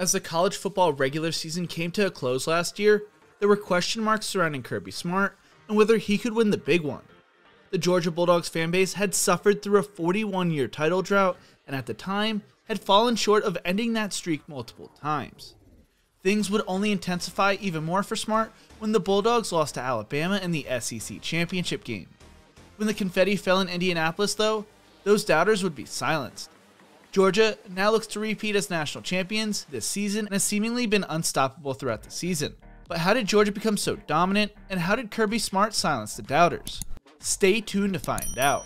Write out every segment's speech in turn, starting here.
As the college football regular season came to a close last year, there were question marks surrounding Kirby Smart and whether he could win the big one. The Georgia Bulldogs fanbase had suffered through a 41-year title drought and at the time had fallen short of ending that streak multiple times. Things would only intensify even more for Smart when the Bulldogs lost to Alabama in the SEC championship game. When the confetti fell in Indianapolis though, those doubters would be silenced. Georgia now looks to repeat as national champions this season and has seemingly been unstoppable throughout the season. But how did Georgia become so dominant, and how did Kirby Smart silence the doubters? Stay tuned to find out.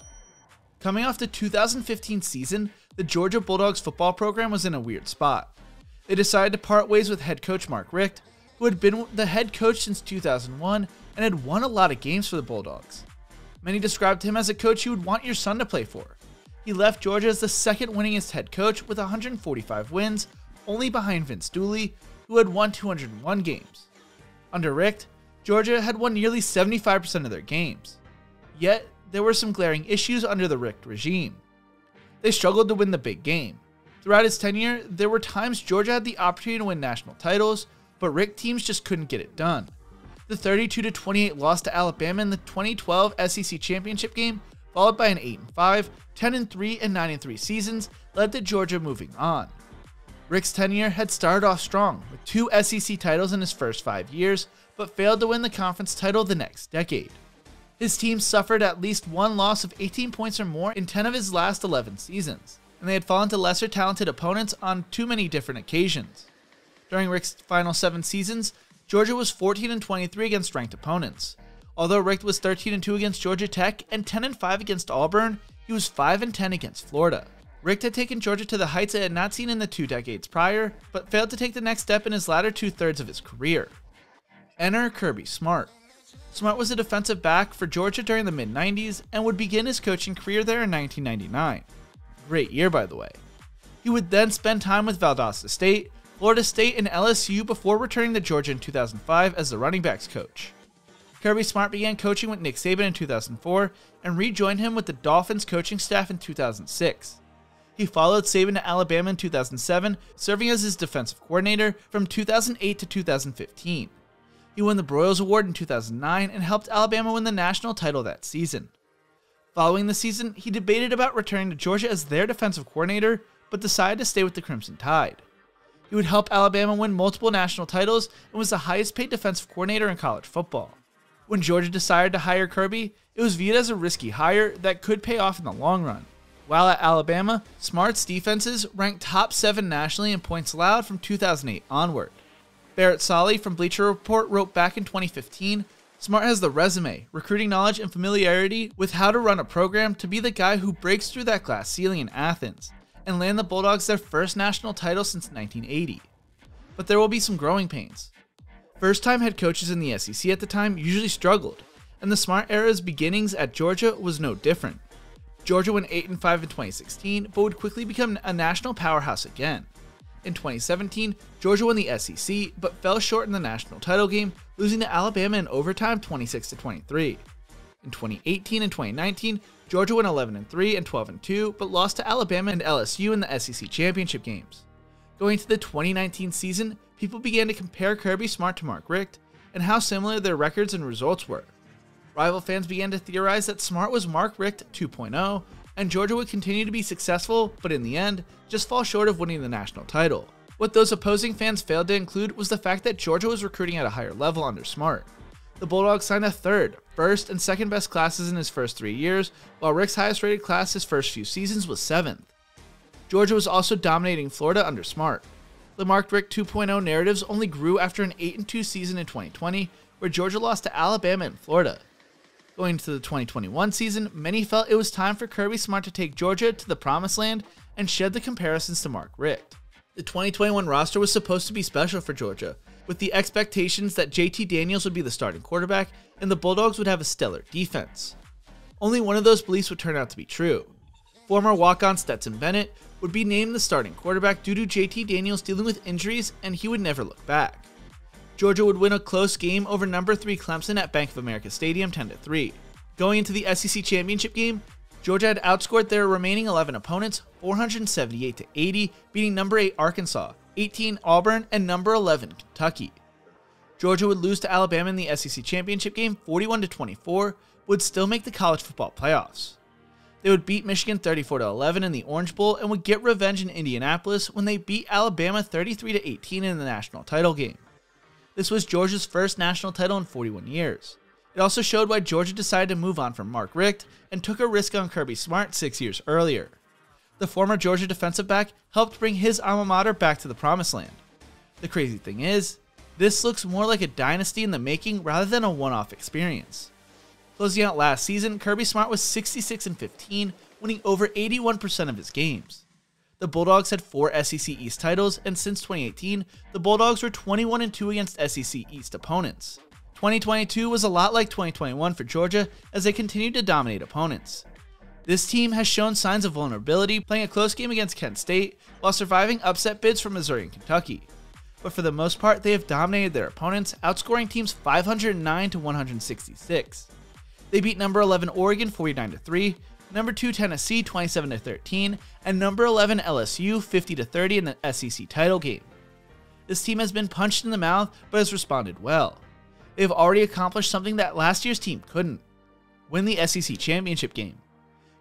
Coming off the 2015 season, the Georgia Bulldogs football program was in a weird spot. They decided to part ways with head coach Mark Richt, who had been the head coach since 2001 and had won a lot of games for the Bulldogs. Many described him as a coach you would want your son to play for. He left Georgia as the second winningest head coach with 145 wins, only behind Vince Dooley, who had won 201 games. Under Richt, Georgia had won nearly 75% of their games. Yet, there were some glaring issues under the Richt regime. They struggled to win the big game. Throughout his tenure, there were times Georgia had the opportunity to win national titles, but Richt teams just couldn't get it done. The 32-28 loss to Alabama in the 2012 SEC championship game, followed by an 8-5, 10-3, and 9-3 seasons, led to Georgia moving on. Richt's tenure had started off strong, with 2 SEC titles in his first 5 years, but failed to win the conference title the next decade. His team suffered at least one loss of 18 points or more in 10 of his last 11 seasons, and they had fallen to lesser talented opponents on too many different occasions. During Richt's final 7 seasons, Georgia was 14-23 against ranked opponents. Although Richt was 13-2 against Georgia Tech and 10-5 against Auburn, he was 5-10 against Florida. Richt had taken Georgia to the heights it had not seen in the 2 decades prior, but failed to take the next step in his latter 2/3 of his career. Enter Kirby Smart. Smart was a defensive back for Georgia during the mid-90s and would begin his coaching career there in 1999. Great year, by the way. He would then spend time with Valdosta State, Florida State, and LSU before returning to Georgia in 2005 as the running backs coach. Kirby Smart began coaching with Nick Saban in 2004 and rejoined him with the Dolphins coaching staff in 2006. He followed Saban to Alabama in 2007, serving as his defensive coordinator from 2008 to 2015. He won the Broyles Award in 2009 and helped Alabama win the national title that season. Following the season, he debated about returning to Georgia as their defensive coordinator, but decided to stay with the Crimson Tide. He would help Alabama win multiple national titles and was the highest paid defensive coordinator in college football. When Georgia decided to hire Kirby, it was viewed as a risky hire that could pay off in the long run. While at Alabama, Smart's defenses ranked top 7 nationally in points allowed from 2008 onward. Barrett Solly from Bleacher Report wrote back in 2015, Smart has the resume, recruiting knowledge, and familiarity with how to run a program to be the guy who breaks through that glass ceiling in Athens and land the Bulldogs their first national title since 1980. But there will be some growing pains. First-time head coaches in the SEC at the time usually struggled, and the Smart era's beginnings at Georgia was no different. Georgia went 8-5 in 2016, but would quickly become a national powerhouse again. In 2017, Georgia won the SEC, but fell short in the national title game, losing to Alabama in overtime 26-23. In 2018 and 2019, Georgia went 11-3 and 12-2, but lost to Alabama and LSU in the SEC championship games. Going into the 2019 season, people began to compare Kirby Smart to Mark Richt and how similar their records and results were. Rival fans began to theorize that Smart was Mark Richt 2.0, and Georgia would continue to be successful, but in the end, just fall short of winning the national title. What those opposing fans failed to include was the fact that Georgia was recruiting at a higher level under Smart. The Bulldogs signed a 3rd, 1st, and 2nd best classes in his first 3 years, while Richt's highest rated class his first few seasons was 7th. Georgia was also dominating Florida under Smart. The Mark Richt 2.0 narratives only grew after an 8-2 season in 2020, where Georgia lost to Alabama and Florida. Going into the 2021 season, many felt it was time for Kirby Smart to take Georgia to the promised land and shed the comparisons to Mark Richt. The 2021 roster was supposed to be special for Georgia, with the expectations that JT Daniels would be the starting quarterback and the Bulldogs would have a stellar defense. Only one of those beliefs would turn out to be true. Former walk-on Stetson Bennett would be named the starting quarterback due to JT Daniels dealing with injuries, and he would never look back. Georgia would win a close game over number 3 Clemson at Bank of America Stadium 10-3. Going into the SEC championship game, Georgia had outscored their remaining 11 opponents 478-80, beating number 8 Arkansas, 18 Auburn, and number 11 Kentucky. Georgia would lose to Alabama in the SEC championship game 41-24, would still make the college football playoffs. They would beat Michigan 34-11 in the Orange Bowl and would get revenge in Indianapolis when they beat Alabama 33-18 in the national title game. This was Georgia's first national title in 41 years. It also showed why Georgia decided to move on from Mark Richt and took a risk on Kirby Smart 6 years earlier. The former Georgia defensive back helped bring his alma mater back to the promised land. The crazy thing is, this looks more like a dynasty in the making rather than a one-off experience. Closing out last season, Kirby Smart was 66-15, winning over 81% of his games. The Bulldogs had 4 SEC East titles, and since 2018, the Bulldogs were 21-2 against SEC East opponents. 2022 was a lot like 2021 for Georgia as they continued to dominate opponents. This team has shown signs of vulnerability, playing a close game against Kent State while surviving upset bids from Missouri and Kentucky. But for the most part, they have dominated their opponents, outscoring teams 509-166. They beat number 11 Oregon 49-3, number 2 Tennessee 27-13, and number 11 LSU 50-30 in the SEC title game. This team has been punched in the mouth but has responded well. They have already accomplished something that last year's team couldn't: win the SEC championship game.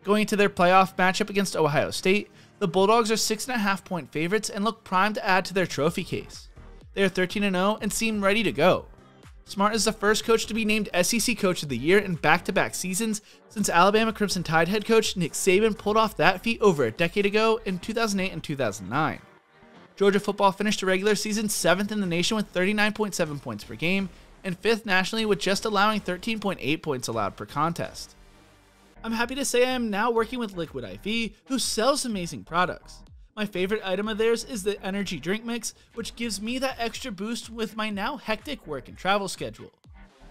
Going into their playoff matchup against Ohio State, the Bulldogs are 6.5-point favorites and look primed to add to their trophy case. They are 13-0 and seem ready to go. Smart is the first coach to be named SEC Coach of the Year in back-to-back seasons since Alabama Crimson Tide head coach Nick Saban pulled off that feat over a decade ago in 2008 and 2009. Georgia football finished the regular season 7th in the nation with 39.7 points per game and 5th nationally with just allowing 13.8 points allowed per contest. I'm happy to say I am now working with Liquid IV, who sells amazing products. My favorite item of theirs is the energy drink mix, which gives me that extra boost with my now hectic work and travel schedule.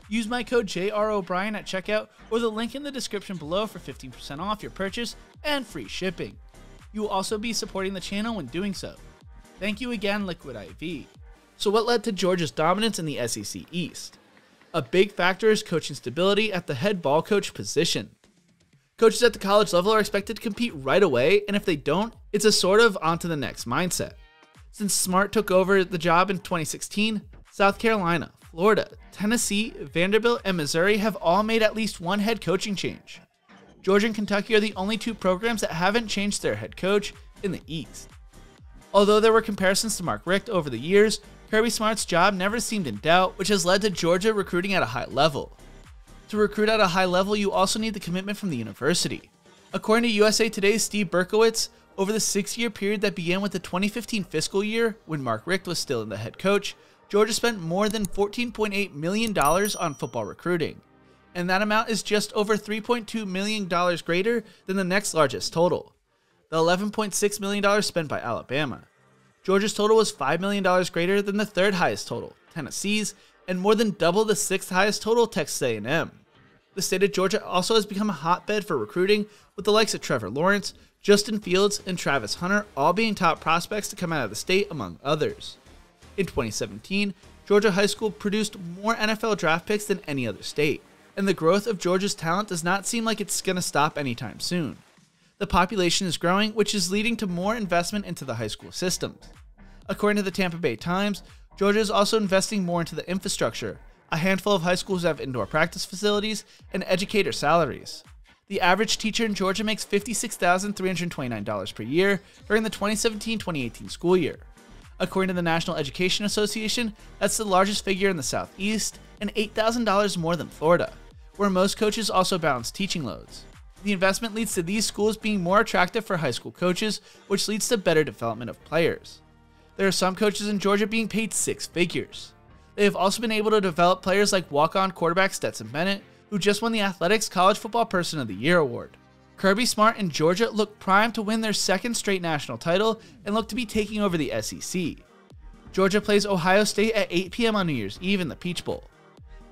Use my code JROBrien at checkout or the link in the description below for 15% off your purchase and free shipping. You will also be supporting the channel when doing so. Thank you again, Liquid IV. So what led to Georgia's dominance in the SEC East? A big factor is coaching stability at the head ball coach position. Coaches at the college level are expected to compete right away, and if they don't, it's a sort of on to the next mindset. Since Smart took over the job in 2016, South Carolina, Florida, Tennessee, Vanderbilt, and Missouri have all made at least one head coaching change. Georgia and Kentucky are the only 2 programs that haven't changed their head coach in the East. Although there were comparisons to Mark Richt over the years, Kirby Smart's job never seemed in doubt, which has led to Georgia recruiting at a high level. To recruit at a high level, you also need the commitment from the university. According to USA Today's Steve Berkowitz, over the 6-year period that began with the 2015 fiscal year, when Mark Richt was still the head coach, Georgia spent more than $14.8 million on football recruiting. And that amount is just over $3.2 million greater than the next largest total, the $11.6 million spent by Alabama. Georgia's total was $5 million greater than the 3rd highest total, Tennessee's, and more than double the 6th highest total, Texas A&M. The state of Georgia also has become a hotbed for recruiting, with the likes of Trevor Lawrence, Justin Fields, and Travis Hunter all being top prospects to come out of the state, among others. In 2017, Georgia High School produced more NFL draft picks than any other state, and the growth of Georgia's talent does not seem like it's going to stop anytime soon. The population is growing, which is leading to more investment into the high school systems. According to the Tampa Bay Times, Georgia is also investing more into the infrastructure. A handful of high schools have indoor practice facilities and educator salaries. The average teacher in Georgia makes $56,329 per year during the 2017-2018 school year. According to the National Education Association, that's the largest figure in the Southeast and $8,000 more than Florida, where most coaches also balance teaching loads. The investment leads to these schools being more attractive for high school coaches, which leads to better development of players. There are some coaches in Georgia being paid 6 figures. They have also been able to develop players like walk-on quarterback Stetson Bennett, who just won the Athletics College Football Person of the Year award. Kirby Smart and Georgia look primed to win their 2nd straight national title and look to be taking over the SEC. Georgia plays Ohio State at 8 p.m. on New Year's Eve in the Peach Bowl.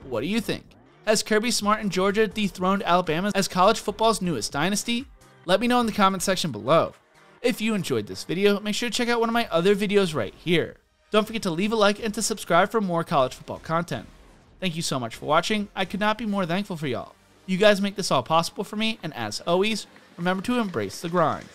What do you think? Has Kirby Smart and Georgia dethroned Alabama as college football's newest dynasty? Let me know in the comment section below. If you enjoyed this video, make sure to check out one of my other videos right here. Don't forget to leave a like and to subscribe for more college football content. Thank you so much for watching. I could not be more thankful for y'all. You guys make this all possible for me, and as always, remember to embrace the grind.